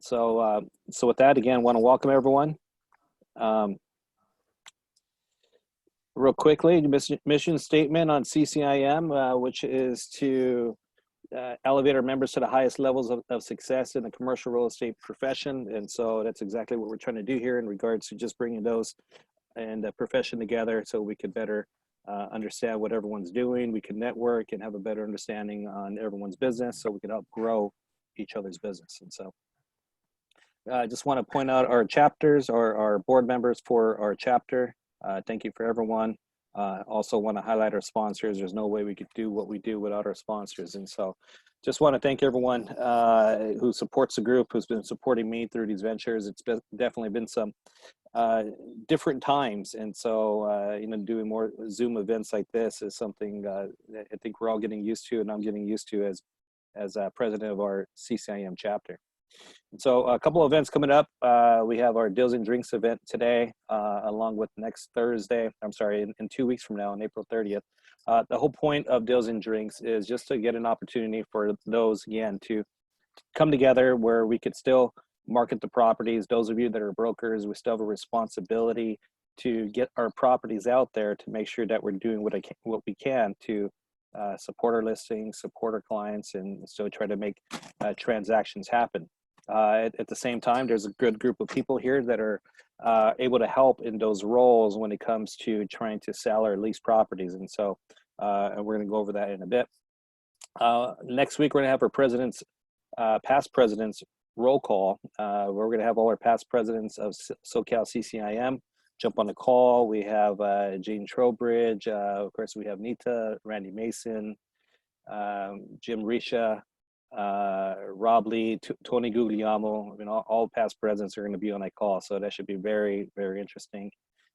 So with that, again, want to welcome everyone. Real quickly, mission statement on CCIM, which is to elevate our members to the highest levels of success in the commercial real estate profession. And so that's exactly what we're trying to do here in regards to just bringing those and the profession together so we could better understand what everyone's doing. We can network and have a better understanding on everyone's business so we can help grow each other's business. And so I just want to point out our chapters, our board members for our chapter. Thank you for everyone. Also want to highlight our sponsors. There's no way we could do what we do without our sponsors. And so just want to thank everyone who supports the group, who's been supporting me through these ventures. It's definitely been some different times. And so, doing more Zoom events like this is something that I think we're all getting used to, and I'm getting used to as president of our CCIM chapter. And so a couple of events coming up. We have our Deals and Drinks event today, along with next Thursday. I'm sorry, in 2 weeks from now, on April 30th. The whole point of Deals and Drinks is just to get an opportunity for those, again, to come together where we could still market the properties. Those of you that are brokers, we still have a responsibility to get our properties out there to make sure that we're doing what we can to support our listings, support our clients, and still try to make transactions happen. At the same time, there's a good group of people here that are able to help in those roles when it comes to trying to sell or lease properties. And so and we're going to go over that in a bit. Next week, we're going to have our past presidents roll call. We're going to have all our past presidents of SoCal CCIM jump on the call. We have Jane Trowbridge. Of course, we have Nita, Randy Mason, Jim Risha, Rob Lee, Tony Guglielmo. I mean, all past presidents are going to be on that call, so that should be very, very interesting.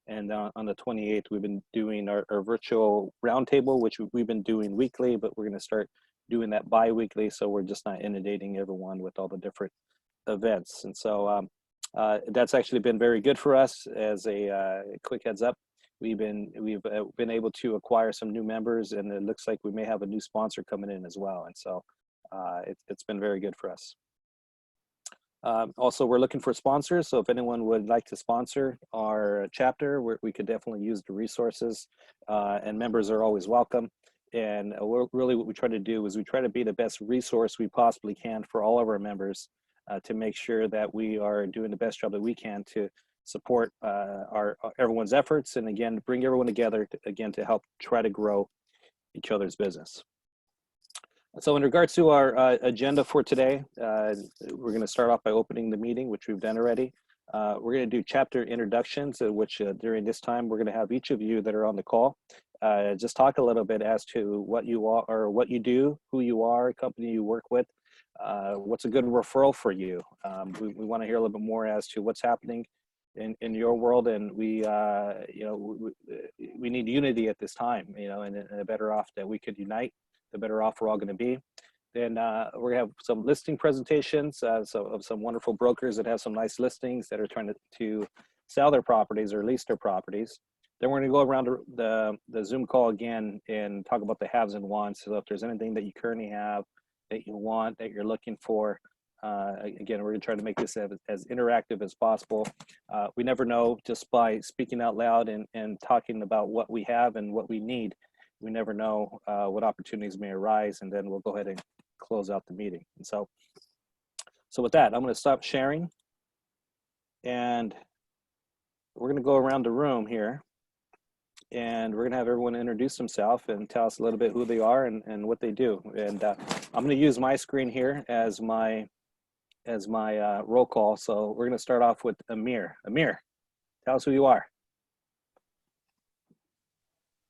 And on the 28th, we've been doing our virtual roundtable, which we've been doing weekly, but we're going to start doing that bi-weekly, so we're just not inundating everyone with all the different events. And so that's actually been very good for us. As a quick heads up, we've been able to acquire some new members, and it looks like we may have a new sponsor coming in as well. And so it's been very good for us. Also, we're looking for sponsors. So if anyone would like to sponsor our chapter, we could definitely use the resources, and members are always welcome. And really what we try to do is we try to be the best resource we possibly can for all of our members to make sure that we are doing the best job that we can to support everyone's efforts, and again, bring everyone together to help try to grow each other's business. So in regards to our agenda for today, we're going to start off by opening the meeting, which we've done already. We're going to do chapter introductions, which during this time, we're going to have each of you that are on the call just talk a little bit as to what you are, or what you do, who you are, company you work with, what's a good referral for you. We want to hear a little bit more as to what's happening in your world, and we need unity at this time, and the better off that we could unite, the better off we're all going to be. Then we're going to have some listing presentations of some wonderful brokers that have some nice listings that are trying to sell their properties or lease their properties. Then we're going to go around the Zoom call again and talk about the haves and wants. So if there's anything that you currently have that you want, that you're looking for, again, we're going to try to make this as interactive as possible. We never know, just by speaking out loud and talking about what we have and what we need, we never know what opportunities may arise, and then we'll go ahead and close out the meeting. And so with that, I'm going to stop sharing, and we're going to go around the room here, and we're going to have everyone introduce themselves and tell us a little bit who they are and what they do. And I'm going to use my screen here as my roll call. So we're going to start off with Amir. Amir, tell us who you are.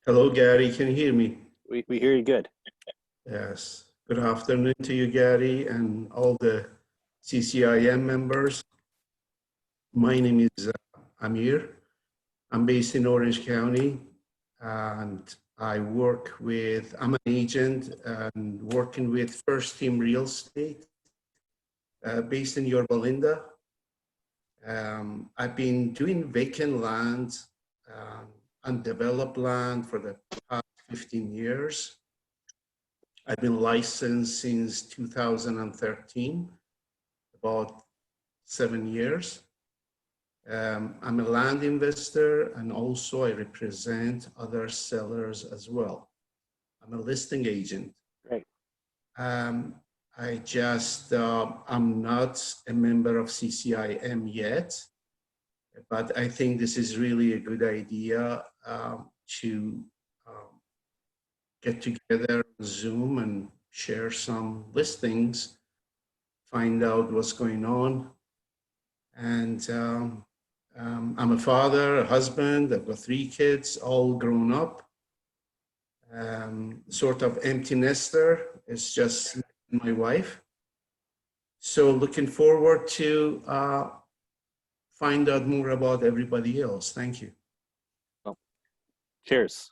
Hello, Gary. Can you hear me? We hear you good. Yes. Good afternoon to you, Gary, and all the CCIM members. My name is Amir. I'm based in Orange County, and I'm an agent and working with First Team Real Estate based in Yorba Linda. I've been doing vacant land, undeveloped land for the past 15 years. I've been licensed since 2013. About 7 years. I'm a land investor, and also I represent other sellers as well. I'm a listing agent. Great. I'm not a member of CCIM yet, but I think this is really a good idea to get together on Zoom and share some listings, find out what's going on. And I'm a father, a husband. I've got 3 kids, all grown up. Sort of empty nester. It's just my wife. So looking forward to find out more about everybody else. Thank you. Well, cheers.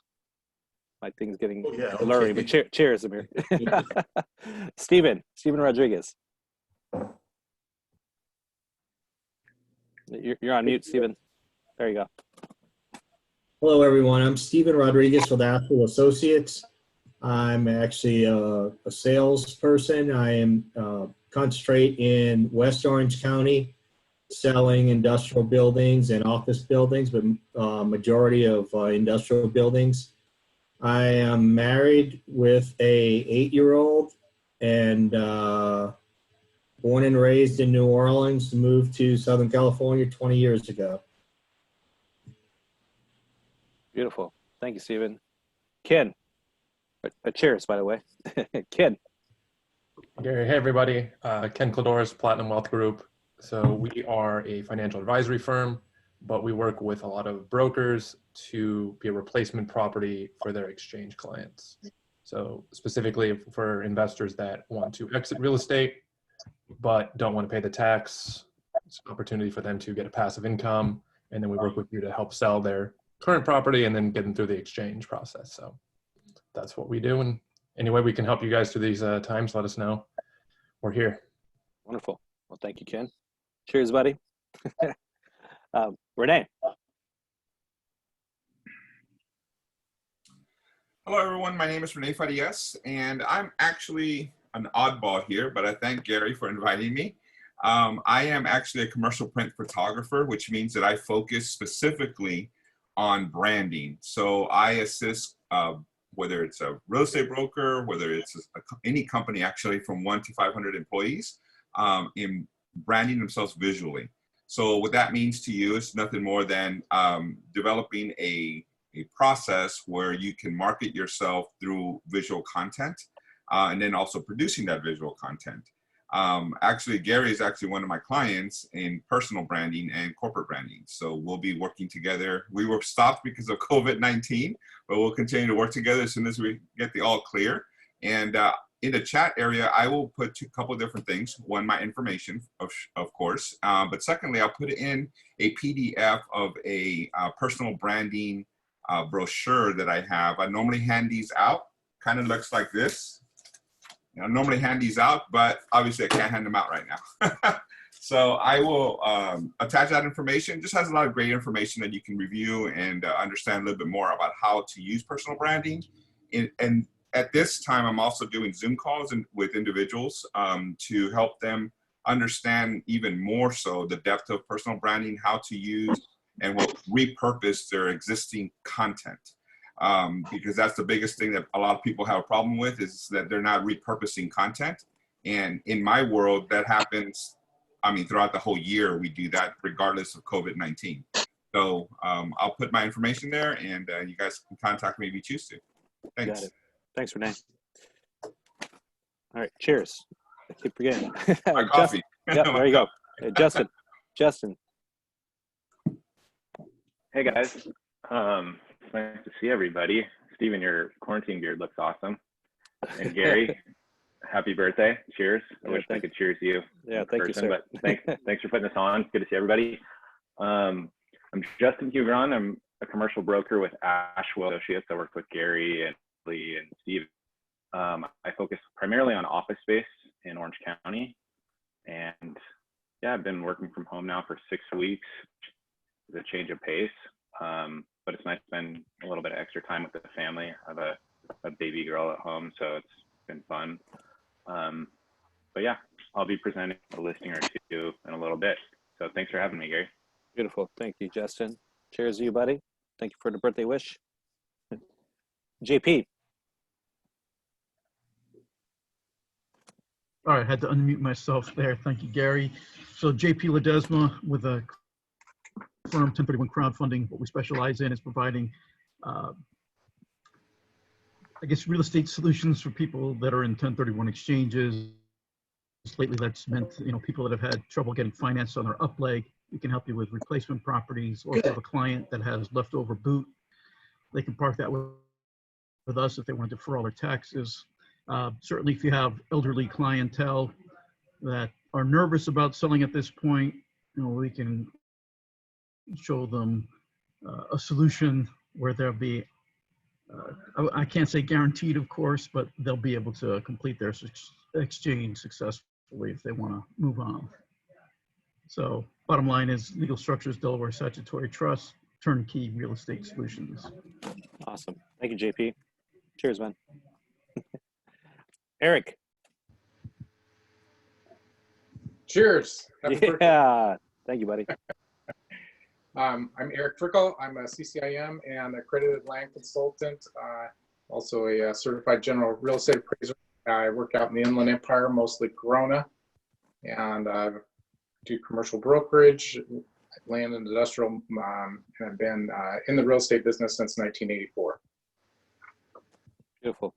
My thing's getting Oh, blurry, but cheers, Amir. Steven Rodriguez. You're on mute, Steven. There you go. Hello, everyone. I'm Steven Rodriguez with Asheville Associates. I'm actually a salesperson. I am concentrate in West Orange County, selling industrial buildings and office buildings, but majority of industrial buildings. I am married with a 8-year-old and born and raised in New Orleans, moved to Southern California 20 years ago. Beautiful. Thank you, Steven. Ken. Cheers, by the way. Ken. Gary, hey everybody. Ken Cladoris, Platinum Wealth Group. So we are a financial advisory firm, but we work with a lot of brokers to be a replacement property for their exchange clients. So specifically for investors that want to exit real estate, but don't want to pay the tax, it's an opportunity for them to get a passive income. And then we work with you to help sell their current property and then get them through the exchange process. So that's what we do. And any way we can help you guys through these times, let us know. We're here. Wonderful. Well, thank you, Ken. Cheers, buddy. Renee. Hello, everyone. My name is Renee Farias, and I'm actually an oddball here, but I thank Gary for inviting me. I am actually a commercial print photographer, which means that I focus specifically on branding. So I assist, whether it's a real estate broker, whether it's any company actually from 1 to 500 employees, in branding themselves visually. So what that means to you is nothing more than developing a process where you can market yourself through visual content, and then also producing that visual content. Actually, Gary is actually one of my clients in personal branding and corporate branding. So we'll be working together. We were stopped because of COVID-19, but we'll continue to work together as soon as we get the all clear. And in the chat area, I will put a couple of different things. One, my information, of course. But secondly, I'll put in a PDF of a personal branding brochure that I have. I normally hand these out. Kind of looks like this. I normally hand these out, but obviously I can't hand them out right now. So I will attach that information. It just has a lot of great information that you can review and understand a little bit more about how to use personal branding. And at this time, I'm also doing Zoom calls with individuals to help them understand even more so the depth of personal branding, how to use and repurpose their existing content. Because that's the biggest thing that a lot of people have a problem with, is that they're not repurposing content. And in my world, that happens, I mean, throughout the whole year, we do that regardless of COVID-19. So I'll put my information there, and you guys can contact me if you choose to. Thanks. Got it. Thanks, Renee. All right, cheers. I keep forgetting. My coffee. Yep, there you go. Hey, Justin. Hey guys, nice to see everybody. Steven, your quarantine beard looks awesome. And Gary, happy birthday. Cheers. I wish I could cheers you. Yeah, thank you, sir. But thanks for putting this on. Good to see everybody. I'm Justin Hugron. I'm a commercial broker with Asheville Associates. I work with Gary and Lee and Steve. I focus primarily on office space in Orange County. And yeah, I've been working from home now for 6 weeks. It's a change of pace. But it's nice to spend a little bit of extra time with the family. I have a baby girl at home, so it's been fun. But yeah, I'll be presenting a listing or two in a little bit. So thanks for having me, Gary. Beautiful. Thank you, Justin. Cheers to you, buddy. Thank you for the birthday wish. JP. All right, I had to unmute myself there. Thank you, Gary. So JP Ledesma with a firm 1031 crowdfunding. What we specialize in is providing, I guess, real estate solutions for people that are in 1031 exchanges. Lately, that's meant, people that have had trouble getting financed on their up leg. We can help you with replacement properties, or if you have a client that has leftover boot, they can park that with us if they want to defer all their taxes. Certainly, if you have elderly clientele that are nervous about selling at this point, we can show them a solution where there'll be, I can't say guaranteed, of course, but they'll be able to complete their exchange successfully if they want to move on. So bottom line is legal structures, Delaware statutory trust, turnkey real estate solutions. Awesome. Thank you, JP. Cheers, man. Eric. Cheers. Happy birthday. Yeah. Thank you, buddy. I'm Eric Trickle. I'm a CCIM and accredited land consultant, also a certified general real estate appraiser. I work out in the Inland Empire, mostly Corona, and do commercial brokerage, land and industrial, and I've been in the real estate business since 1984. Beautiful.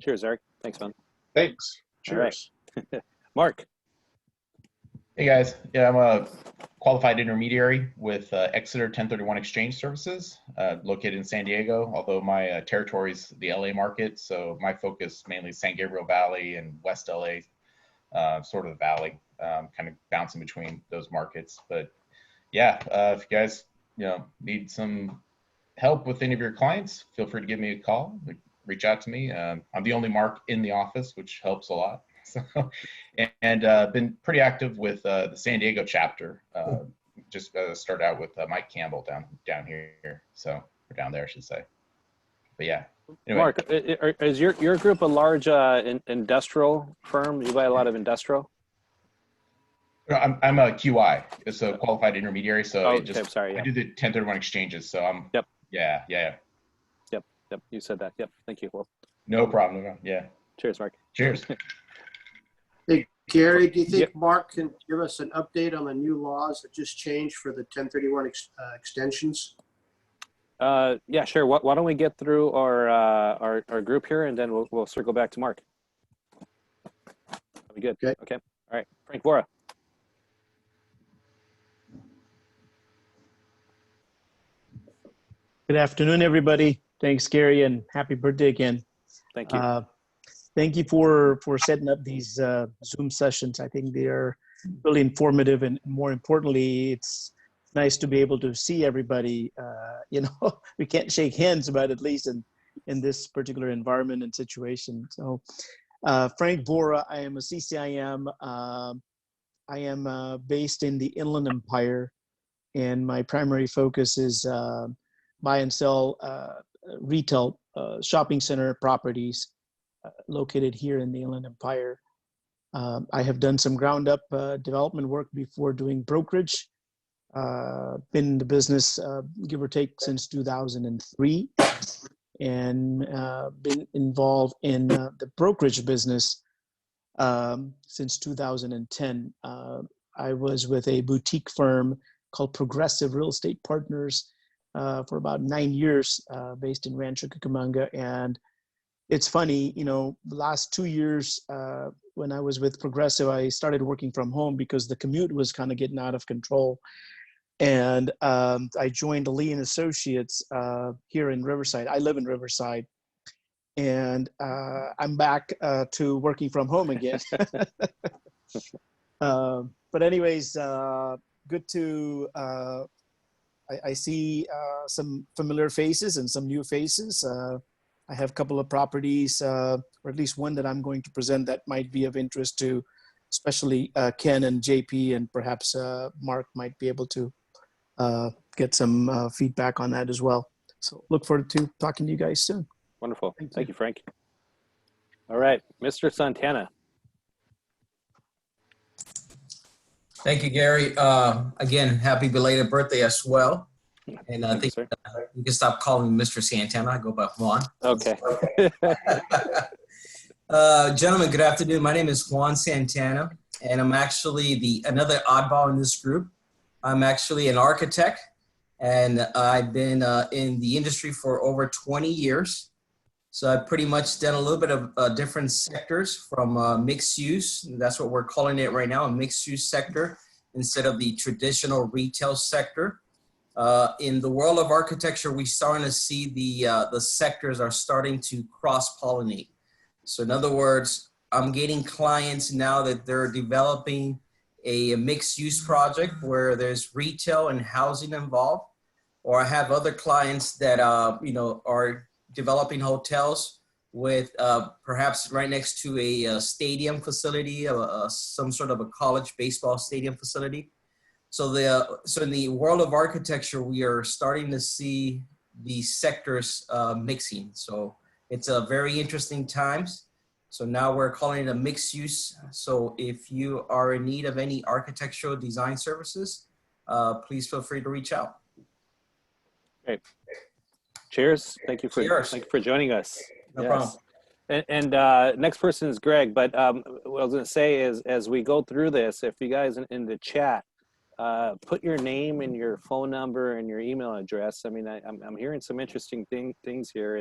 Cheers, Eric. Thanks, man. Thanks. All right. Cheers. Mark. Hey guys, yeah, I'm a qualified intermediary with Exeter 1031 Exchange Services, located in San Diego, although my territory is the LA market, so my focus mainly is San Gabriel Valley and West LA, sort of the valley, kind of bouncing between those markets. But yeah, if you guys need some help with any of your clients, feel free to give me a call, reach out to me. I'm the only Mark in the office, which helps a lot. So, and been pretty active with the San Diego chapter. Just started out with Mike Campbell down here. So, or down there, I should say. But yeah. Anyway. Mark, is your group a large industrial firm? You buy a lot of industrial? No, I'm a QI. It's a qualified intermediary. So I do the 1031 exchanges. So I'm. Yep. Yeah. Yep. You said that. Yep. Thank you. Well. No problem. Yeah. Cheers, Mark. Cheers. Hey, Gary, do you think Mark can give us an update on the new laws that just changed for the 1031 extensions? Yeah, sure. Why don't we get through our group here, and then we'll circle back to Mark. That'll be good. Okay. All right. Frank Vora. Good afternoon, everybody. Thanks, Gary, and happy birthday again. Thank you. Thank you for setting up these Zoom sessions. I think they are really informative, and more importantly, it's nice to be able to see everybody. We can't shake hands, but at least in this particular environment and situation. So, Frank Vora, I am a CCIM. I am based in the Inland Empire, and my primary focus is buy and sell retail shopping center properties located here in the Inland Empire. I have done some ground up development work before doing brokerage. Been in the business, give or take, since 2003, and been involved in the brokerage business since 2010. I was with a boutique firm called Progressive Real Estate Partners for about 9 years, based in Rancho Cucamonga. And it's funny, the last 2 years when I was with Progressive, I started working from home because the commute was kind of getting out of control. And I joined Lee and Associates here in Riverside. I live in Riverside, and I'm back to working from home again. But anyways, good to, I see some familiar faces and some new faces. I have a couple of properties, or at least one that I'm going to present that might be of interest to, especially Ken and JP, and perhaps Mark might be able to get some feedback on that as well. So look forward to talking to you guys soon. Wonderful. Thank you, Frank. All right, Mr. Santana. Thank you, Gary. Again, happy belated birthday as well. And I think you can stop calling me Mr. Santana. I go by Juan. Okay. Gentlemen, good afternoon. My name is Juan Santana, and I'm actually another oddball in this group. I'm actually an architect, and I've been in the industry for over 20 years. So I've pretty much done a little bit of different sectors from mixed use. That's what we're calling it right now, a mixed use sector instead of the traditional retail sector. In the world of architecture, we're starting to see the sectors are starting to cross-pollinate. So in other words, I'm getting clients now that they're developing a mixed use project where there's retail and housing involved, or I have other clients that are developing hotels with perhaps right next to a stadium facility, some sort of a college baseball stadium facility. So in the world of architecture, we are starting to see these sectors mixing. So it's a very interesting times. So now we're calling it a mixed use. So if you are in need of any architectural design services, please feel free to reach out. Great. Cheers. Thank you for joining us. No problem. And next person is Greg. But what I was going to say is, as we go through this, if you guys in the chat, put your name and your phone number and your email address. I mean, I'm hearing some interesting things here,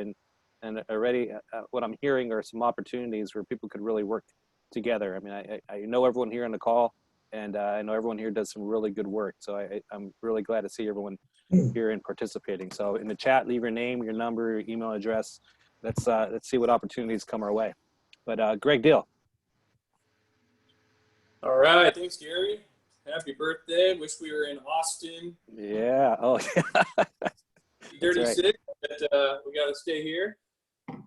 and already what I'm hearing are some opportunities where people could really work together. I mean, I know everyone here on the call, and I know everyone here does some really good work. So I'm really glad to see everyone here and participating. So in the chat, leave your name, your number, your email address. Let's see what opportunities come our way. But Greg Deal. All right, thanks, Gary. Happy birthday. Wish we were in Austin. Yeah. Oh, yeah. 36, right. But we got to stay here.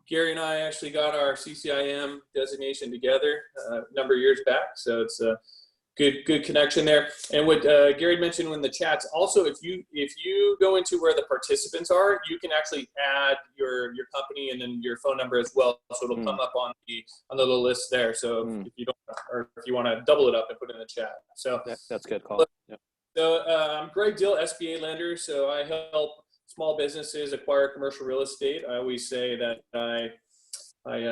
Gary and I actually got our CCIM designation together a number of years back, so it's a good connection there. And what Gary mentioned in the chats, also if you go into where the participants are, you can actually add your company and then your phone number as well, so it'll come up on the little list there. So if you don't, or if you want to double it up and put it in the chat. So that's good call. Yep. So I'm Greg Dill, SBA lender. So I help small businesses acquire commercial real estate. I always say that I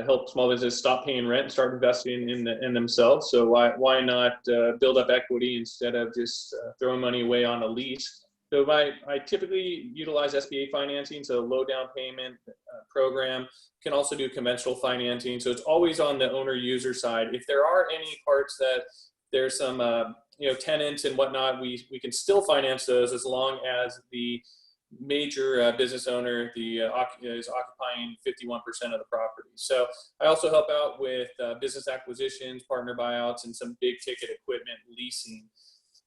help small businesses stop paying rent and start investing in themselves. So why not build up equity instead of just throwing money away on a lease? So I typically utilize SBA financing, so low down payment program. Can also do conventional financing. So it's always on the owner user side. If there are any parts that there's some tenants and whatnot, we can still finance those as long as the major business owner is occupying 51% of the property. So I also help out with business acquisitions, partner buyouts, and some big ticket equipment leasing.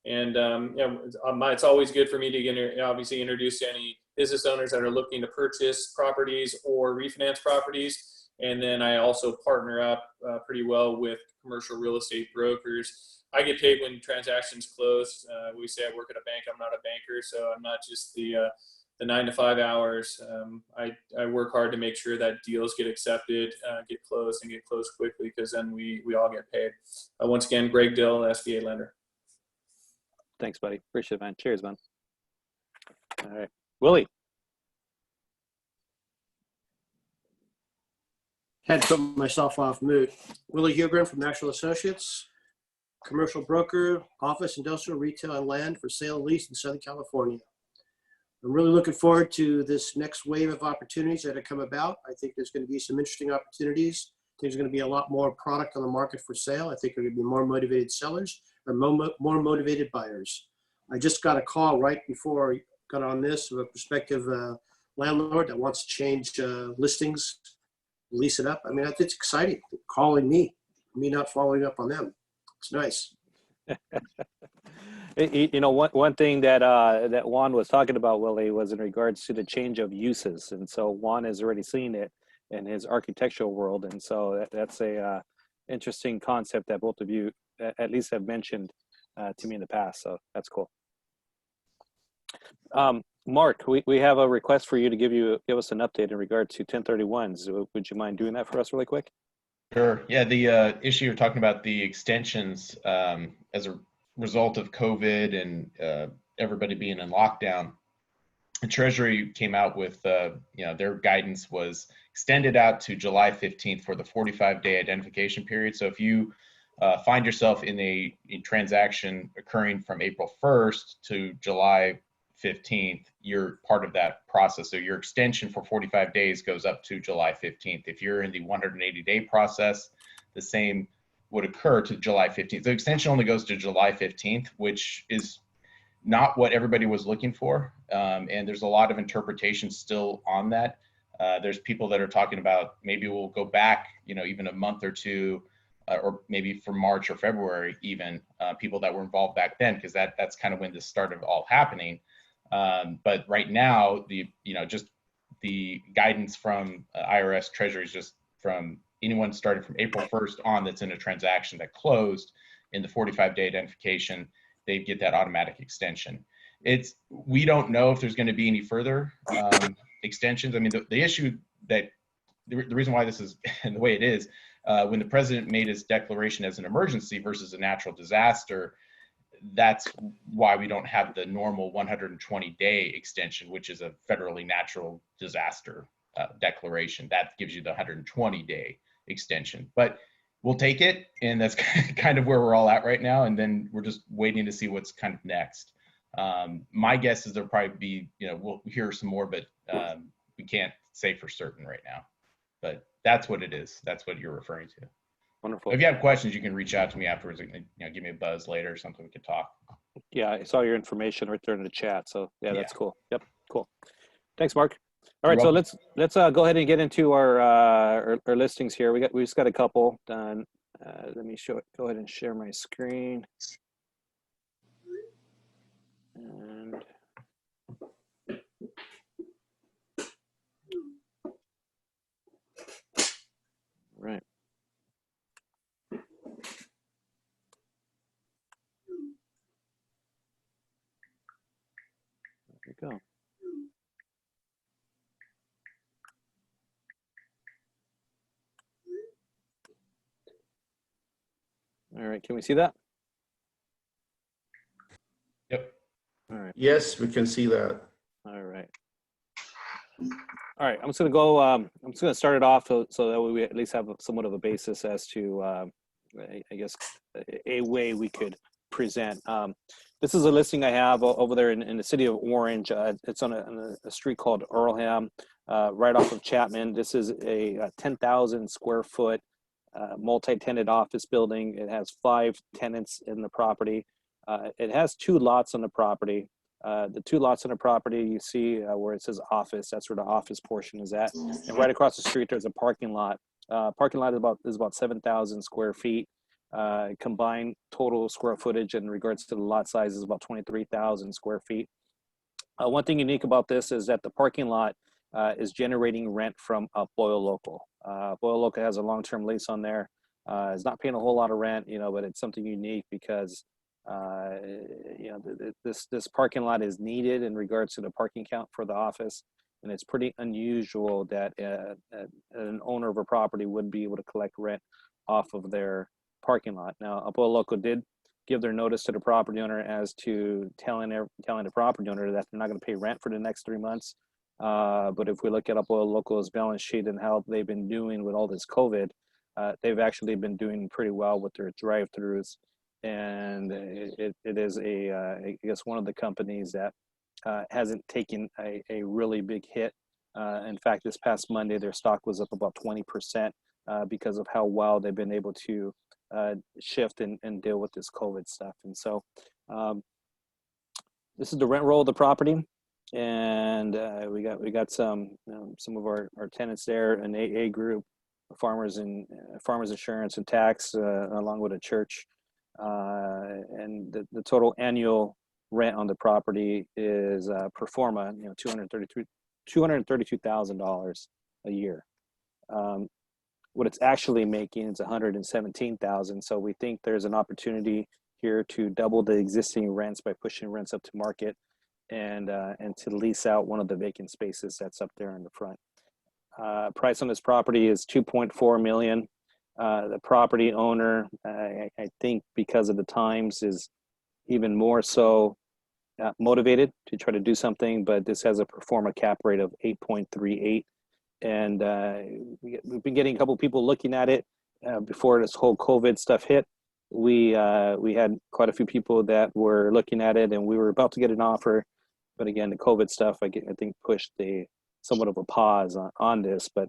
And it's always good for me to obviously introduce any business owners that are looking to purchase properties or refinance properties. And then I also partner up pretty well with commercial real estate brokers. I get paid when transactions close. We say I work at a bank. I'm not a banker, so I'm not just the 9 to 5 hours. I work hard to make sure that deals get accepted, get closed quickly, because then we all get paid. Once again, Greg Dill, SBA lender. Thanks, buddy. Appreciate it, man. Cheers, man. All right, Willie. Had to put myself off mute. Willie Hugren from National Associates, commercial broker, office, industrial, retail, and land for sale and lease in Southern California. I'm really looking forward to this next wave of opportunities that have come about. I think there's going to be some interesting opportunities. There's going to be a lot more product on the market for sale. I think there are going to be more motivated sellers or more motivated buyers. I just got a call right before I got on this of a prospective landlord that wants to change listings, lease it up. I mean, it's exciting. They're calling me not following up on them. It's nice. One thing that Juan was talking about, Willie, was in regards to the change of uses. And so Juan has already seen it in his architectural world. And so that's a interesting concept that both of you at least have mentioned to me in the past. So that's cool. Mark, we have a request for you to give us an update in regard to 1031s. Would you mind doing that for us really quick? Sure. Yeah, the issue you're talking about, the extensions, result of COVID and everybody being in lockdown, the Treasury came out with, their guidance was extended out to July 15th for the 45-day identification period. So if you find yourself in a transaction occurring from April 1st to July 15th, you're part of that process. So your extension for 45 days goes up to July 15th. If you're in the 180-day process, the same would occur to July 15th. The extension only goes to July 15th, which is not what everybody was looking for. And there's a lot of interpretation still on that. There's people that are talking about maybe we'll go back, even a month or two, or maybe for March or February, even people that were involved back then, because that's kind of when this started all happening. But right now, just the guidance from IRS Treasury is just from anyone started from April 1st on that's in a transaction that closed in the 45-day identification, they get that automatic extension. We don't know if there's going to be any further extensions. I mean, the issue that the reason why this is the way it is, when the president made his declaration as an emergency versus a natural disaster, that's why we don't have the normal 120-day extension, which is a federally natural disaster declaration. That gives you the 120-day extension. But we'll take it, and that's kind of where we're all at right now. And then we're just waiting to see what's kind of next. My guess is there'll probably be, we'll hear some more, but we can't say for certain right now. But that's what it is. That's what you're referring to. Wonderful. If you have questions, you can reach out to me afterwards. Give me a buzz later or something. We could talk. Yeah, I saw your information right there in the chat. So yeah, that's Yeah. cool. Yep, cool. Thanks, Mark. All right, You're so welcome. let's go ahead and get into our listings here. We just got a couple done. Let me go ahead and share my screen. And right. There we go. All right, can we see that? Yep. All right. Yes, we can see that. All right. All right, I'm just gonna go. I'm just gonna start it off so that way we at least have somewhat of a basis as to, I guess, a way we could present. This is a listing I have over there in the city of Orange. It's on a street called Earlham, right off of Chapman. This is a 10,000 square foot multi-tenant office building. It has 5 tenants in the property. It has 2 lots on the property. The 2 lots on the property, you see where it says office, that's where the office portion is at. And right across the street, there's a parking lot. Parking lot is about 7,000 square feet. Combined total square footage in regards to the lot size is about 23,000 square feet. One thing unique about this is that the parking lot is generating rent from Boyle Local. Boyle Local has a long-term lease on there. It's not paying a whole lot of rent, but it's something unique because this parking lot is needed in regards to the parking count for the office, and it's pretty unusual that an owner of a property would be able to collect rent off of their parking lot. Now, Boyle Local did give their notice to the property owner as to telling the property owner that they're not going to pay rent for the next 3 months. But if we look at Boyle Local's balance sheet and how they've been doing with all this COVID, they've actually been doing pretty well with their drive-throughs. And it is I guess one of the companies that hasn't taken a really big hit. In fact, this past Monday, their stock was up about 20% because of how well they've been able to shift and deal with this COVID stuff. And so this is the rent roll of the property. And we got some of our tenants there, an AA group, Farmers Insurance and Tax, along with a church. And the total annual rent on the property is pro forma, $232,000 a year. What it's actually making is $117,000. So we think there's an opportunity here to double the existing rents by pushing rents up to market, and to lease out one of the vacant spaces that's up there in the front. Price on this property is $2.4 million. The property owner, I think because of the times, is even more so motivated to try to do something, but this has a pro forma cap rate of 8.38. And we've been getting a couple people looking at it before this whole COVID stuff hit. We had quite a few people that were looking at it, and we were about to get an offer. But again, the COVID stuff, I think, pushed somewhat of a pause on this. But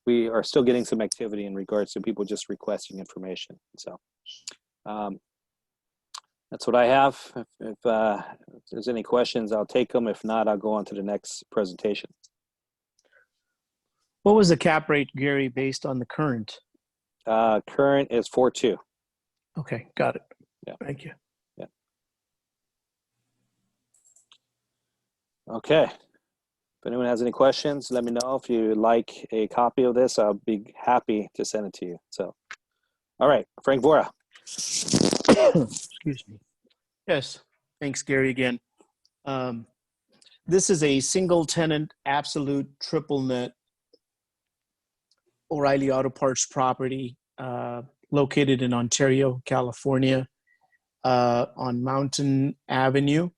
we are still getting some activity in regards to people just requesting information. So that's what I have. If there's any questions, I'll take them. If not, I'll go on to the next presentation. What was the cap rate, Gary, based on the current? Current is 4.2. Okay, got it. Yeah. Thank you. Yeah. Okay. If anyone has any questions, let me know. If you like a copy of this, I'll be happy to send it to you. So, all right, Frank Vora. Excuse me. Yes, thanks, Gary, again. This is a single tenant, absolute triple net O'Reilly Auto Parts property located in Ontario, California, on Mountain Avenue.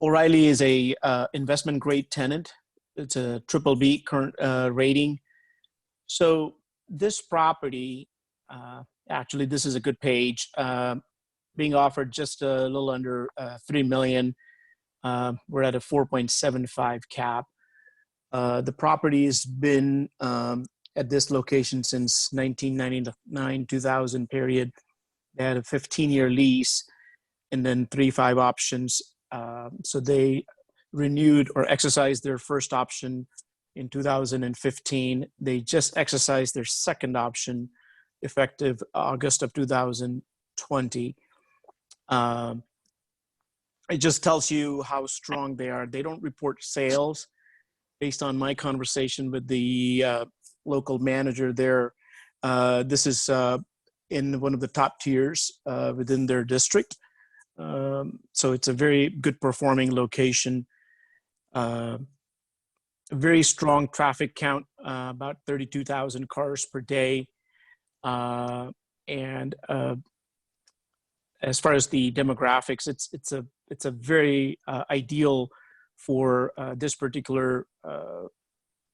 O'Reilly is a investment grade tenant. It's a triple B current rating. So this property, actually, this is a good page, being offered just a little under $3 million. We're at a 4.75 cap. The property has been at this location since 1999-2000 period. They had a 15-year lease and then 3-5 options. So they renewed or exercised their first option in 2015. They just exercised their second option effective August of 2020. It just tells you how strong they are. They don't report sales. Based on my conversation with the local manager there, this is in one of the top tiers within their district. So it's a very good performing location. Very strong traffic count, about 32,000 cars per day. And as far as the demographics, it's a very ideal for this particular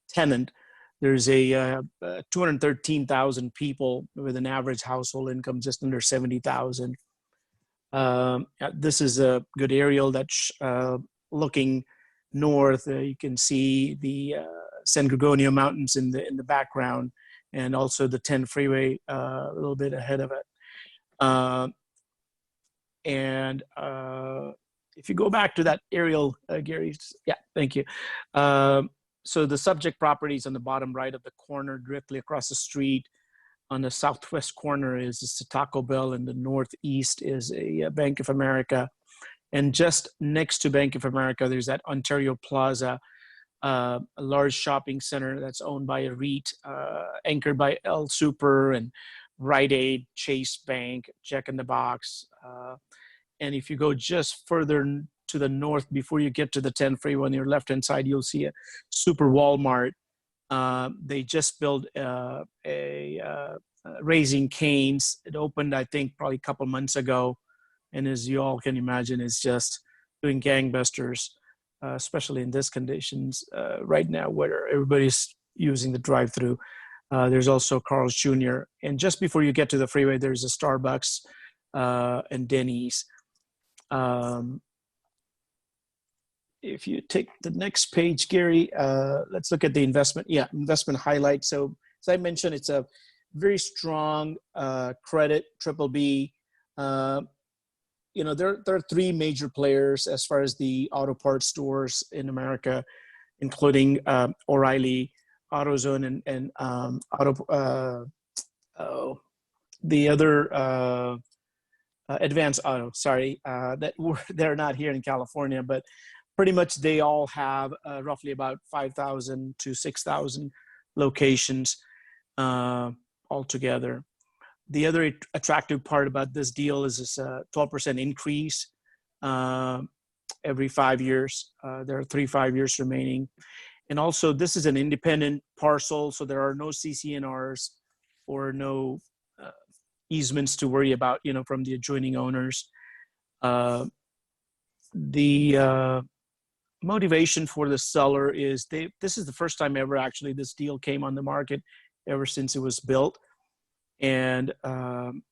tenant. There's a 213,000 people with an average household income just under 70,000. This is a good aerial that's looking north. You can see the San Gregorio Mountains in the background, and also the 10 freeway a little bit ahead of it. If you go back to that aerial, Gary, yeah, thank you. So the subject property is on the bottom right of the corner, directly across the street. On the southwest corner is a Taco Bell, and the northeast is a Bank of America. And just next to Bank of America, there's that Ontario Plaza, a large shopping center that's owned by a REIT, anchored by El Super and Rite Aid, Chase Bank, Jack in the Box. And if you go just further to the north, before you get to the 10 freeway on your left-hand side, you'll see a Super Walmart. They just built Raising Cane's. It opened, I think, probably a couple months ago. And as you all can imagine, it's just doing gangbusters, especially in these conditions right now where everybody's using the drive-through. There's also Carl's Jr. And just before you get to the freeway, there's a Starbucks and Denny's. If you take the next page, Gary, let's look at the investment. Yeah, investment highlights. So as I mentioned, it's a very strong credit, triple B. There are three major players as far as the auto parts stores in America, including O'Reilly, AutoZone, and the other Advanced Auto. Sorry, they're not here in California, but pretty much they all have roughly about 5,000 to 6,000 locations altogether. The other attractive part about this deal is this 12% increase every 5 years. There are 3 5 years remaining. And also, this is an independent parcel, so there are no CCNRs or no easements to worry about, from the adjoining owners. The motivation for the seller is this is the first time ever actually this deal came on the market ever since it was built. And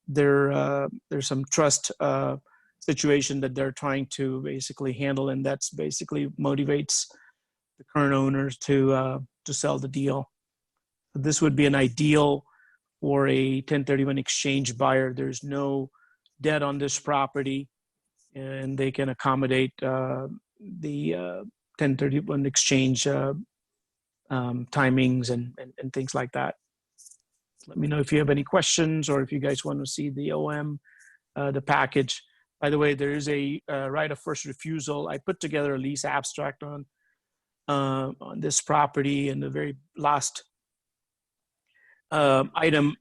there's some trust situation that they're trying to basically handle, and that's basically motivates the current owners to sell the deal. This would be an ideal for a 1031 exchange buyer. There's no debt on this property, and they can accommodate the 1031 exchange timings and things like that. Let me know if you have any questions or if you guys want to see the OM, the package. By the way, there is a right of first refusal. I put together a lease abstract on this property, and the very last item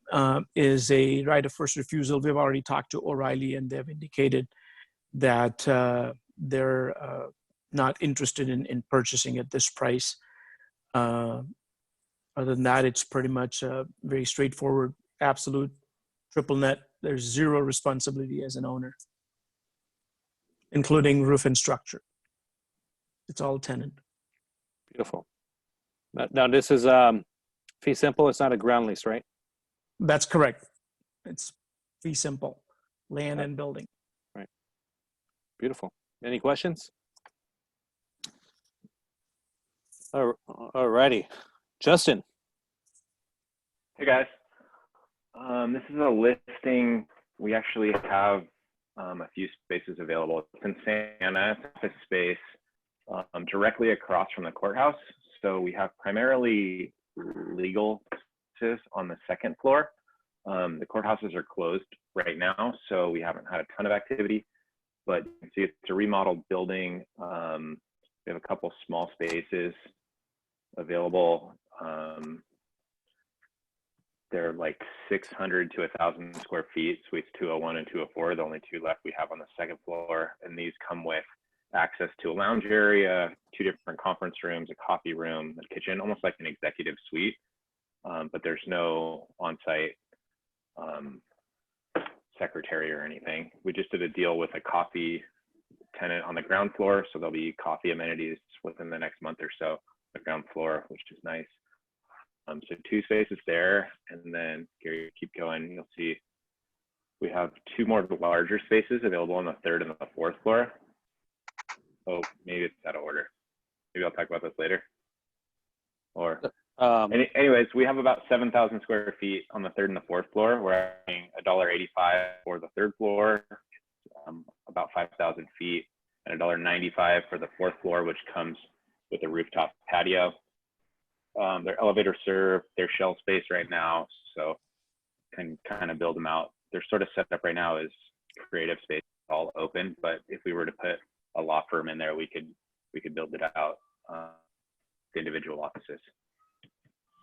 is a right of first refusal. We've already talked to O'Reilly, and they've indicated that they're not interested in purchasing at this price. Other than that, it's pretty much very straightforward, absolute triple net. There's zero responsibility as an owner, including roof and structure. It's all tenant. Beautiful. Now this is fee simple. It's not a ground lease, right? That's correct. It's fee simple, land and building. Right. Beautiful. Any questions? All righty. Justin. Hey guys. This is a listing. We actually have a few spaces available. It's in Santa, office space directly across from the courthouse. So we have primarily legal offices on the second floor. The courthouses are closed right now, so we haven't had a ton of activity. But you can see it's a remodeled building. We have a couple small spaces available. They're like 600 to 1,000 square feet, suites 201 and 204, the only two left we have on the second floor. And these come with access to a lounge area, 2 different conference rooms, a coffee room, a kitchen, almost like an executive suite. But there's no on-site secretary or anything. We just did a deal with a coffee tenant on the ground floor, so there'll be coffee amenities within the next month or so, the ground floor, which is nice. So 2 spaces there, and then Gary, keep going. You'll see we have 2 more larger spaces available on the 3rd and the 4th floor. Oh, maybe it's out of order. Maybe I'll talk about this later. Or anyways, we have about 7,000 square feet on the 3rd and the 4th floor. We're having $1.85 for the 3rd floor, about 5,000 feet, and $1.95 for the 4th floor, which comes with a rooftop patio. They're elevator served, they're shell space right now, so can kind of build them out. They're sort of set up right now as creative space, all open, but if we were to put a law firm in there, we could build it out, the individual offices.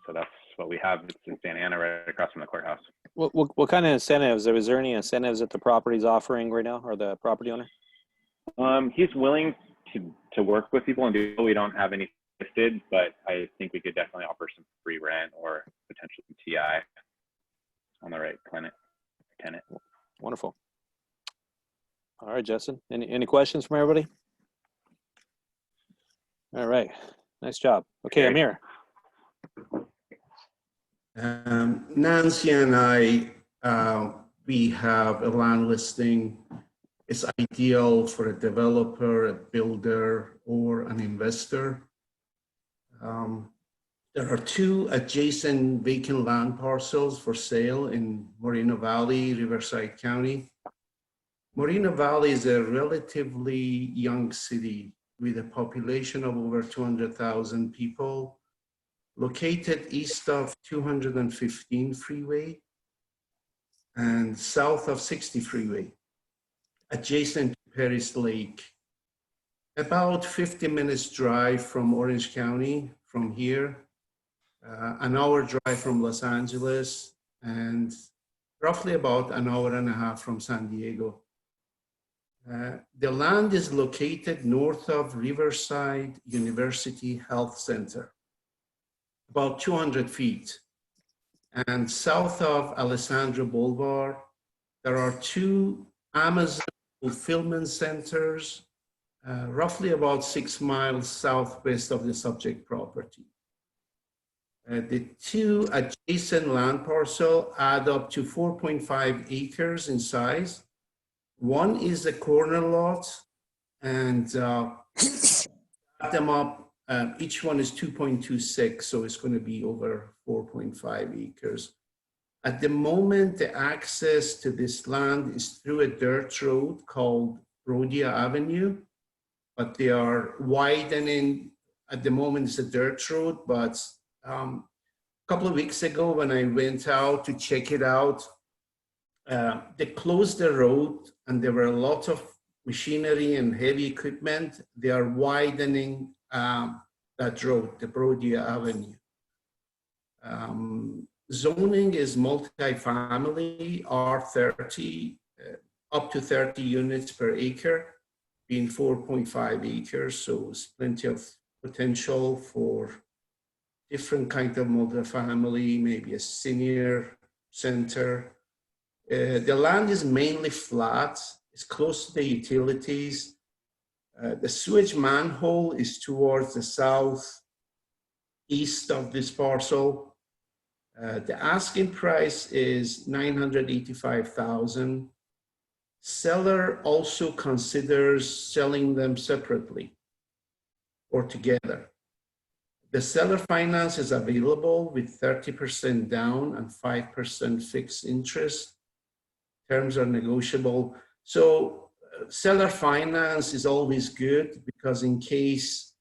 So that's what we have. It's in Santa Ana, right across from the courthouse. What kind of incentives? Is there any incentives that the property's offering right now, or the property owner? He's willing to work with people and do. We don't have any listed, but I think we could definitely offer some free rent or potentially some TI on the right tenant. Wonderful. All right, Justin. Any questions from everybody? All right. Nice job. Okay, Amir. Nancy and I, we have a land listing. It's ideal for a developer, a builder, or an investor. There are 2 adjacent vacant land parcels for sale in Moreno Valley, Riverside County. Moreno Valley is a relatively young city with a population of over 200,000 people, located east of 215 freeway and south of 60 freeway, adjacent to Paris Lake. About 50 minutes drive from Orange County from here, an hour drive from Los Angeles, and roughly about an hour and a half from San Diego. The land is located north of Riverside University Health Center, about 200 feet, and south of Alessandro Boulevard there are 2 Amazon fulfillment centers, roughly about 6 miles southwest of the subject property. The 2 adjacent land parcels add up to 4.5 acres in size. One is the corner lot, and add them up, each one is 2.26, so it's going to be over 4.5 acres. At the moment, the access to this land is through a dirt road called Rhodia Avenue, but they are widening. At the moment, it's a dirt road, but a couple of weeks ago when I went out to check it out, they closed the road and there were a lot of machinery and heavy equipment. They are widening that road, the Rhodia Avenue. Zoning is multi-family, R30, up to 30 units per acre, being 4.5 acres, so it's plenty of potential for different kind of multi-family, maybe a senior center. The land is mainly flat, it's close to the utilities. The sewage manhole is towards the southeast of this parcel. The asking price is $985,000. Seller also considers selling them separately or together. The seller finance is available with 30% down and 5% fixed interest. Terms are negotiable. So seller finance is always good because in case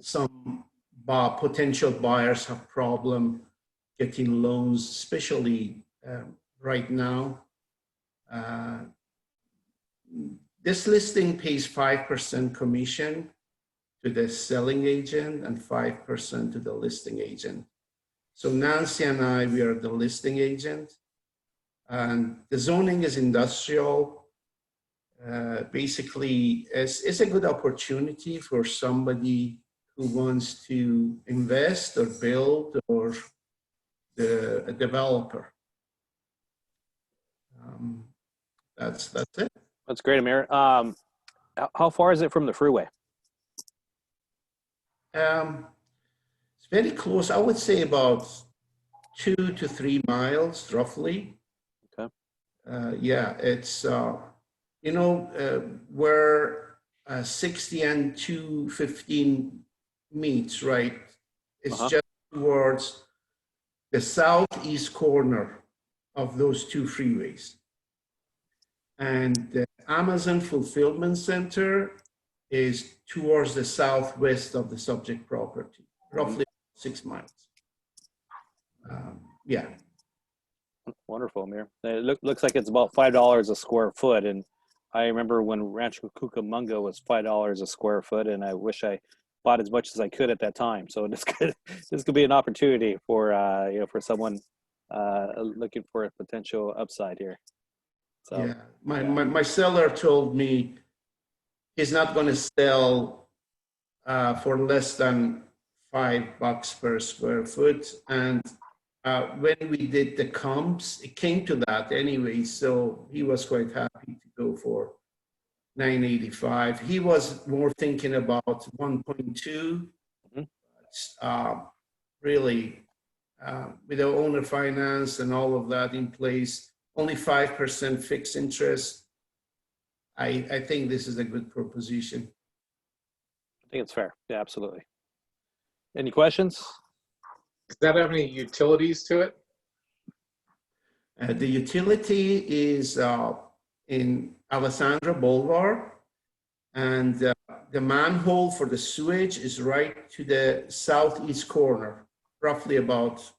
some potential buyers have problem getting loans, especially right now. This listing pays 5% commission to the selling agent and 5% to the listing agent. So Nancy and I, we are the listing agent. And the zoning is industrial. Basically, it's a good opportunity for somebody who wants to invest or build or a developer. That's it. That's great, Amir. How far is it from the freeway? It's very close. I would say about 2 to 3 miles, roughly. Okay. Yeah, it's where 60 and 215 meets, right? It's just towards the southeast corner of those 2 freeways. And the Amazon Fulfillment Center is towards the southwest of the subject property, roughly 6 miles. Yeah. Wonderful, Amir. It looks like it's about $5 a square foot. And I remember when Rancho Cucamonga was $5 a square foot, and I wish I bought as much as I could at that time. So this could be an opportunity for for someone looking for a potential upside here. So, yeah, my seller told me he's not going to sell for less than $5 per square foot. And when we did the comps, it came to that anyway. So he was quite happy to go for $985. He was more thinking about 1.2. Really, with the owner finance and all of that in place, only 5% fixed interest. I think this is a good proposition. I think it's fair. Yeah, absolutely. Any questions? Does that have any utilities to it? The utility is in Alessandra Boulevard, and the manhole for the sewage is right to the southeast corner, roughly about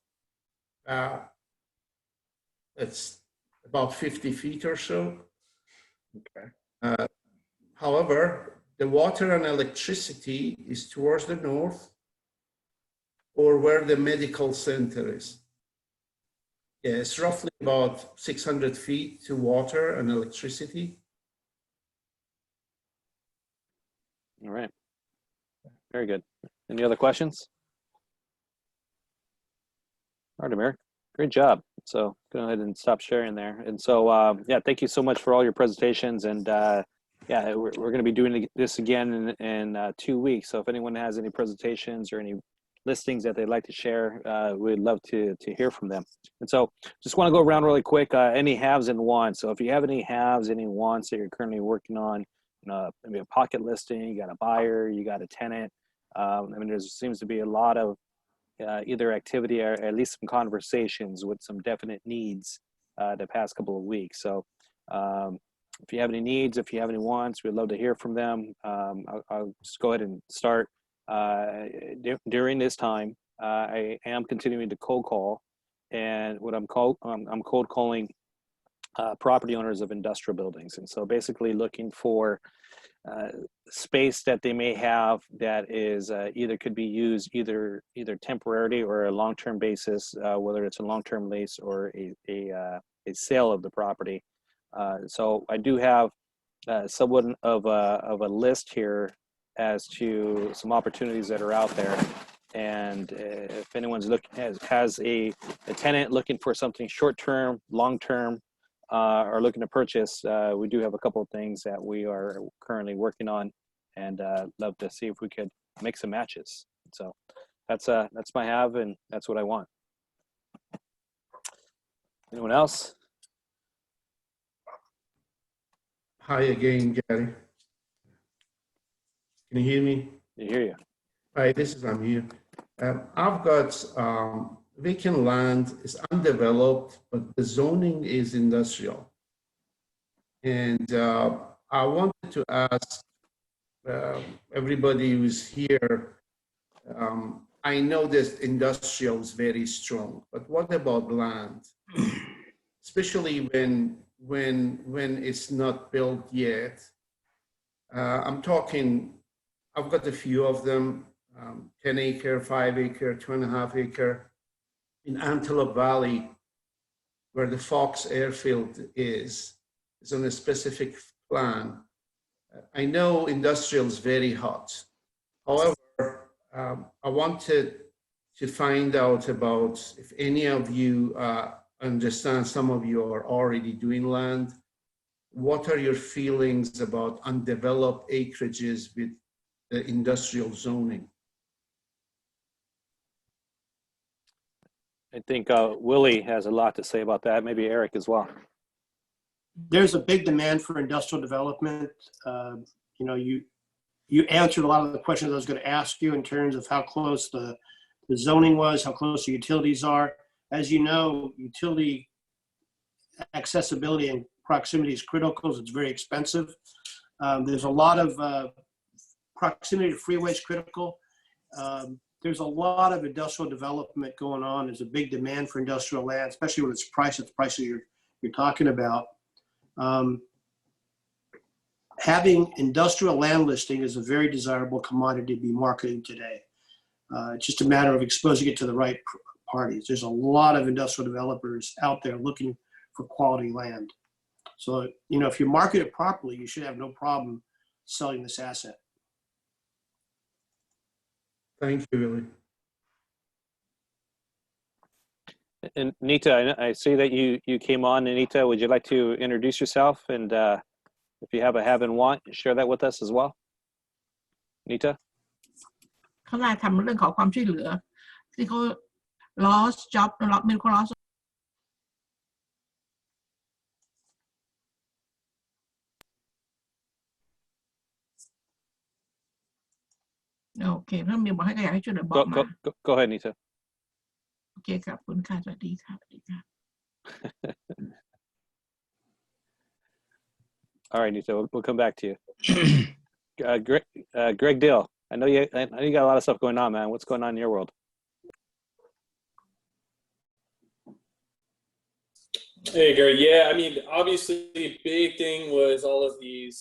it's about 50 feet or so. Okay. However, the water and electricity is towards the north or where the medical center is. Yeah, it's roughly about 600 feet to water and electricity. All right. Very good. Any other questions? All right, Amir. Great job. So go ahead and stop sharing there. And so, yeah, thank you so much for all your presentations. And yeah, we're going to be doing this again in 2 weeks. So if anyone has any presentations or any listings that they'd like to share, we'd love to hear from them. And so just want to go around really quick, any haves and wants. So if you have any haves, any wants that you're currently working on, maybe a pocket listing, you got a buyer, you got a tenant. I mean, there seems to be a lot of either activity or at least some conversations with some definite needs the past couple of weeks. So if you have any needs, if you have any wants, we'd love to hear from them. I'll just go ahead and start. During this time, I am continuing to cold call, and what I'm cold calling property owners of industrial buildings. And so basically looking for space that they may have that is either could be used either temporarily or a long-term basis, whether it's a long-term lease or a sale of the property. So I do have somewhat of a list here as to some opportunities that are out there. And if anyone's has a tenant looking for something short-term, long-term, are looking to purchase, we do have a couple of things that we are currently working on, and love to see if we could make some matches. So that's my have, and that's what I want. Anyone else? Hi again, Gary. Can you hear me? I hear you. Hi, this is Amir. I've got vacant land is undeveloped, but the zoning is industrial. And I wanted to ask everybody who's here, I know this industrial is very strong, but what about land? Especially when it's not built yet. I'm talking, I've got a few of them, 10 acre, 5 acre, 2.5 acre. In Antelope Valley, where the Fox airfield is on a specific plan. I know industrial is very hot. However, I wanted to find out about if any of you understand, some of you are already doing land. What are your feelings about undeveloped acreages with the industrial zoning? I think Willie has a lot to say about that. Maybe Eric as well. There's a big demand for industrial development. You answered a lot of the questions I was going to ask you in terms of how close the zoning was, how close the utilities are. As you know, utility accessibility and proximity is critical. It's very expensive. There's a lot of proximity to freeways critical. There's a lot of industrial development going on. There's a big demand for industrial land, especially when it's priced at the price that you're talking about. Having industrial land listing is a very desirable commodity to be marketing today. It's just a matter of exposing it to the right parties. There's a lot of industrial developers out there looking for quality land. So, if you market it properly, you should have no problem selling this asset. Thank you, Willie. And Nita, I see that you came on. Nita, would you like to introduce yourself? And if you have a have and want, share that with us as well. Nita? เขาได้ทำเรื่องขอความช่วยเหลือที่เขา lost job medical loss โอเคถ้ามีบอกให้ใครอยากให้ช่วยเหลือบอกมา Go ahead, Nita. โอเคขอบคุณค่ะสวัสดีค่ะสวัสดีค่ะ All right, Nita, we'll come back to you. Greg Dill, I know you got a lot of stuff going on, man. What's going on in your world? Hey, Gary. Yeah, I mean, obviously, the big thing was all of these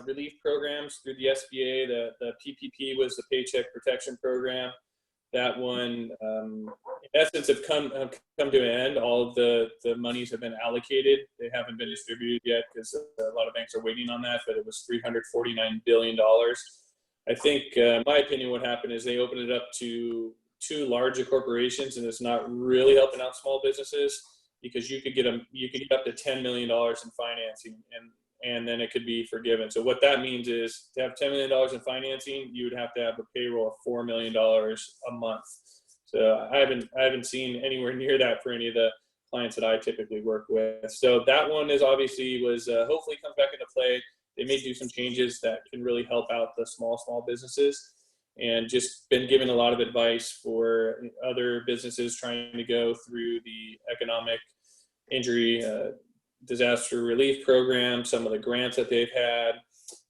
relief programs through the SBA. The PPP was the Paycheck Protection Program. That one, in essence, have come to an end. All of the monies have been allocated. They haven't been distributed yet because a lot of banks are waiting on that, but it was $349 billion. I think, in my opinion, what happened is they opened it up to too large of corporations, and it's not really helping out small businesses, because you could get up to $10 million in financing, and then it could be forgiven. So what that means is, to have $10 million in financing, you would have to have a payroll of $4 million a month. So I haven't seen anywhere near that for any of the clients that I typically work with. So that one is obviously hopefully comes back into play. They may do some changes that can really help out the small businesses, and just been given a lot of advice for other businesses trying to go through the economic injury disaster relief program, some of the grants that they've had.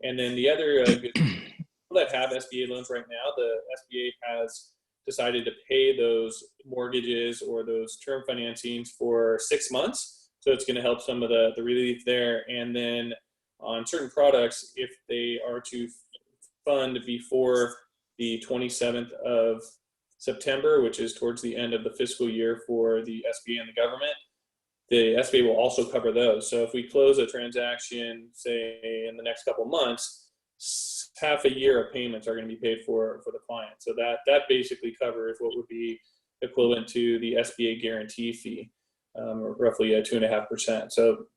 And then the other good people that have SBA loans right now, the SBA has decided to pay those mortgages or those term financings for 6 months. So it's going to help some of the relief there. And then on certain products, if they are to fund before the 27th of September, which is towards the end of the fiscal year for the SBA and the government, the SBA will also cover those. So if we close a transaction, say in the next couple of months, half a year of payments are going to be paid for the client. So that basically covers what would be equivalent to the SBA guarantee fee, roughly 2.5%. So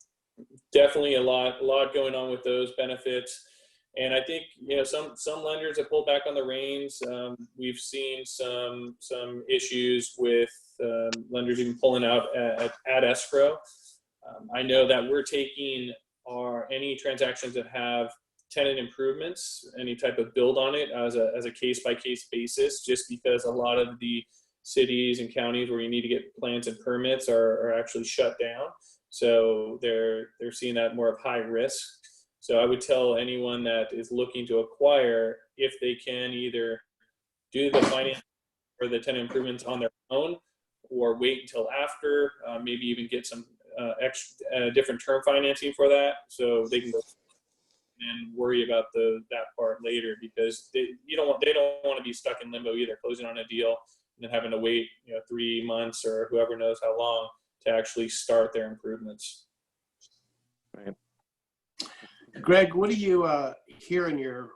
definitely a lot going on with those benefits. And I think, some lenders have pulled back on the reins. We've seen some issues with lenders even pulling out at escrow. I know that we're taking any transactions that have tenant improvements, any type of build on it, as a case-by-case basis, just because a lot of the cities and counties where you need to get plans and permits are actually shut down. So they're seeing that more of high risk. So I would tell anyone that is looking to acquire, if they can either do the finance or the tenant improvements on their own, or wait until after, maybe even get some different term financing for that, so they can go and worry about that part later, because they don't want to be stuck in limbo either, closing on a deal and then having to wait 3 months or whoever knows how long to actually start their improvements. Right. Greg, what do you hear in your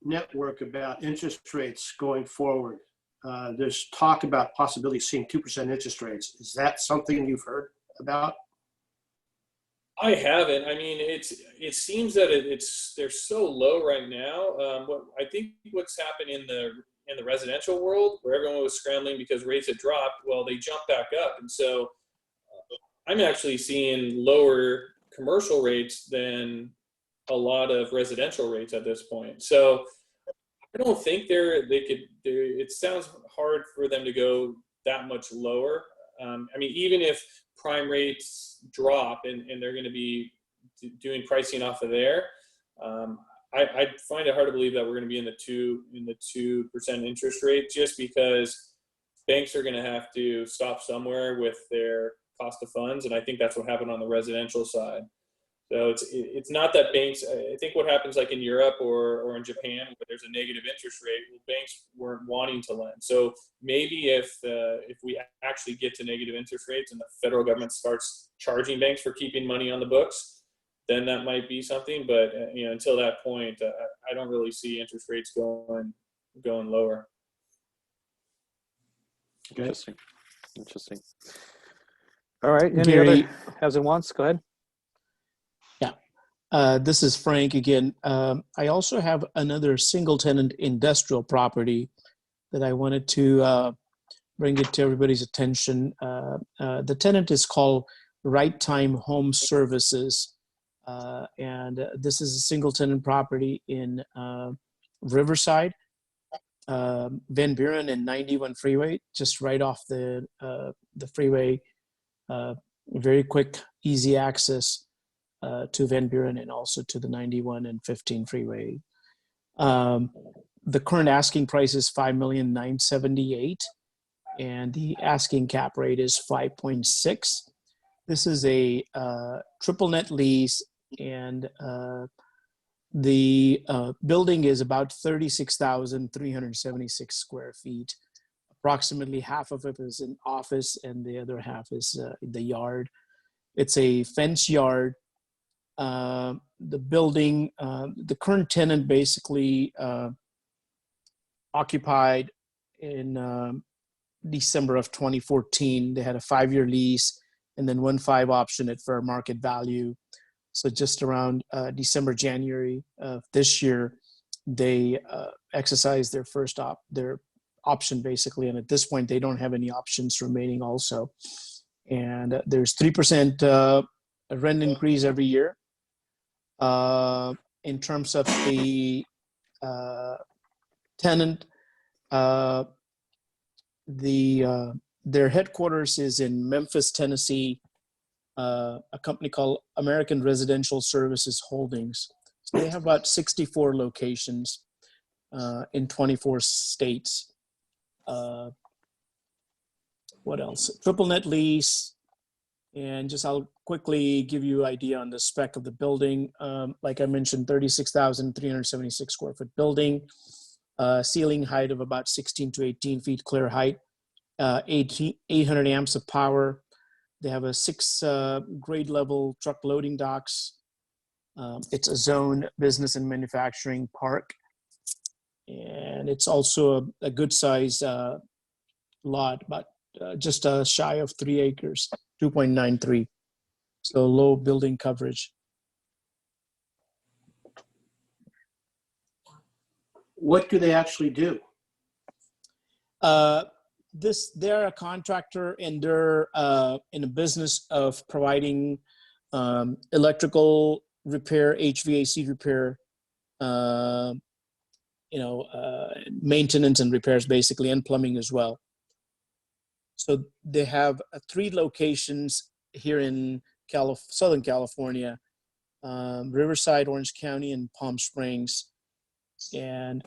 network about interest rates going forward? There's talk about possibility of seeing 2% interest rates. Is that something you've heard about? I haven't. I mean, it seems that they're so low right now. I think what's happened in the residential world, where everyone was scrambling because rates had dropped, well, they jumped back up, and so I'm actually seeing lower commercial rates than a lot of residential rates at this point. So I don't think it sounds hard for them to go that much lower. I mean, even if prime rates drop and they're going to be doing pricing off of there, I find it hard to believe that we're going to be in the 2% interest rate, just because banks are going to have to stop somewhere with their cost of funds, and I think that's what happened on the residential side. So it's not that banks. I think what happens, like in Europe or in Japan, where there's a negative interest rate, well, banks weren't wanting to lend. So maybe if we actually get to negative interest rates and the federal government starts charging banks for keeping money on the books, then that might be something. But until that point, I don't really see interest rates going lower. Okay. Interesting. All right. Any Gary, other has and wants? Go ahead. This is Frank again. I also have another single tenant industrial property that I wanted to bring it to everybody's attention. The tenant is called Right Time Home Services. And this is a single tenant property in Riverside, Van Buren and 91 freeway, just right off the freeway. Very quick, easy access to Van Buren and also to the 91 and 15 freeway. The current asking price is $5,978,000, and the asking cap rate is 5.6. This is a triple net lease, and the building is about 36,376 square feet. Approximately half of it is an office, and the other half is the yard. It's a fence yard. The building, the current tenant basically occupied in December of 2014. They had a 5-year lease and then 1.5 option at fair market value. So just around December, January of this year, they exercised their option basically. And at this point, they don't have any options remaining also. And there's 3% rent increase every year. In terms of the tenant, their headquarters is in Memphis, Tennessee, a company called American Residential Services Holdings. So they have about 64 locations in 24 states. What else? Triple net lease. And just I'll quickly give you an idea on the spec of the building. Like I mentioned, 36,376 square foot building, ceiling height of about 16 to 18 feet clear height, 800 amps of power. They have a 6 grade level truck loading docks. It's a zone business and manufacturing park. And it's also a good size lot, but just shy of 3 acres, 2.93. So low building coverage. What do they actually do? They're a contractor, and they're in a business of providing electrical repair, HVAC repair, maintenance and repairs basically, and plumbing as well. So they have 3 locations here in Southern California, Riverside, Orange County, and Palm Springs, and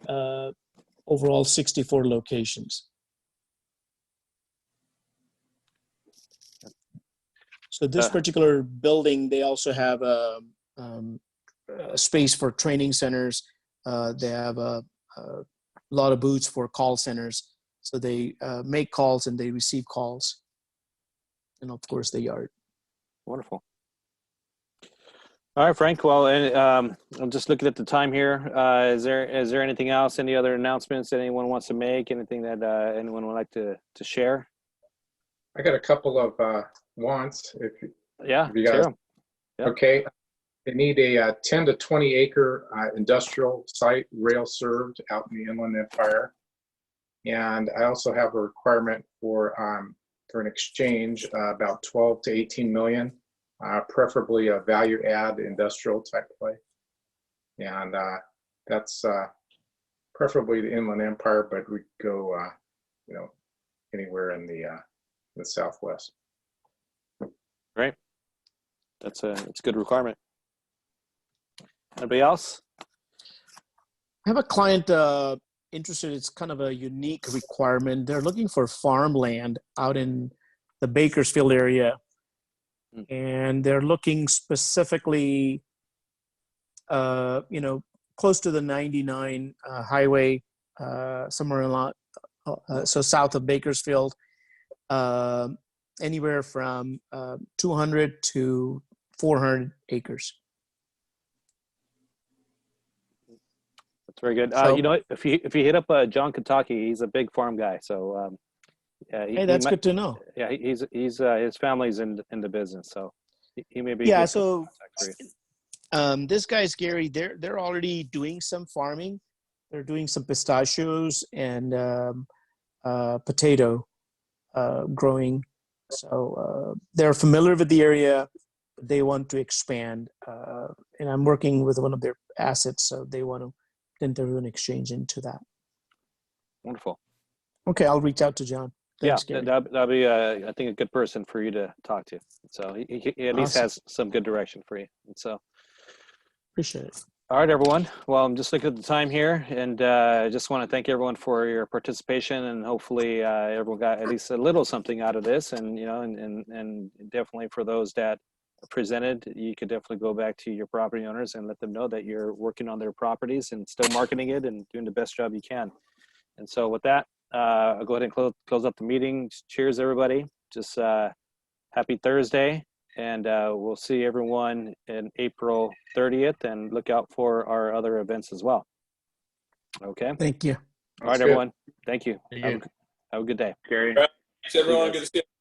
overall 64 locations. So this particular building, they also have a space for training centers. They have a lot of booths for call centers. So they make calls and they receive calls. And of course, the yard. Wonderful. All right, Frank. Well, and I'm just looking at the time here. Is there anything else? Any other announcements that anyone wants to make? Anything that anyone would like to share? I got a couple of wants. If you guys, yeah. Okay. They need a 10 to 20 acre industrial site, rail served out in the Inland Empire. And I also have a requirement for an exchange about 12 to 18 million, preferably a value add industrial type play. And that's preferably the Inland Empire, but we go anywhere in the Southwest. Great. That's a good requirement. Anybody else? I have a client interested. It's kind of a unique requirement. They're looking for farmland out in the Bakersfield area. And they're looking specifically, close to the 99 highway, somewhere a lot, so south of Bakersfield, anywhere from 200 to 400 acres. That's very good. So, if you hit up John Kentucky, he's a big farm guy. So hey, that's good to know. Yeah, he's his family's in the business, so he may be. Yeah, so this guy's Gary. They're already doing some farming. They're doing some pistachios and potato growing. So they're familiar with the area. They want to expand, and I'm working with one of their assets, so they want to enter an exchange into that. Wonderful. Okay, I'll reach out to John. Thanks, Gary. That'll be I think a good person for you to talk to. So he at least has some good direction for you. And so appreciate it. All right, everyone. Well, I'm just looking at the time here, and I just want to thank everyone for your participation, and hopefully everyone got at least a little something out of this. And and definitely for those that presented, you could definitely go back to your property owners and let them know that you're working on their properties and still marketing it and doing the best job you can. And so with that, I'll go ahead and close up the meeting. Cheers, everybody. Just happy Thursday. And we'll see everyone in April 30th, and look out for our other events as well. Okay. Thank you. All right, everyone. Thank you. Have a good day. Gary. Thanks, everyone. Good to see you.